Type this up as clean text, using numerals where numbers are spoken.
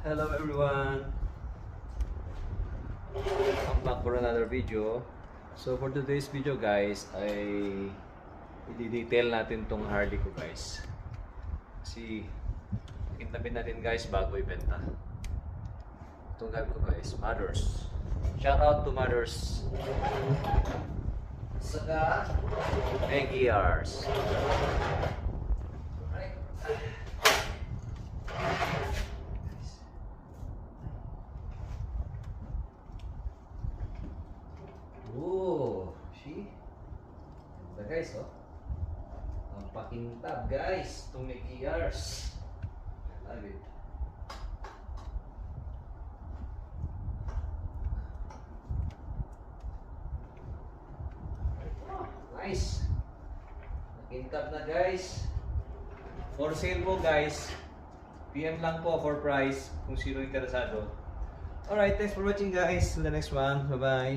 Hello everyone! I'm back for another video. So for today's video guys, ay i-detail natin tong Harley ko guys. Kasi kintabin natin guys bago ibenta. Itong gamit ko guys, Mothers. Shout out to Mothers. Saka Eggiars. Oh, see? Ganda guys, oh. Ang pakintab guys, itong Eggiars. Love it. Nice. Nakintab na guys. For sale po guys. PM lang po for price kung sino interesado. Alright, thanks for watching guys. Till the next one. Bye bye.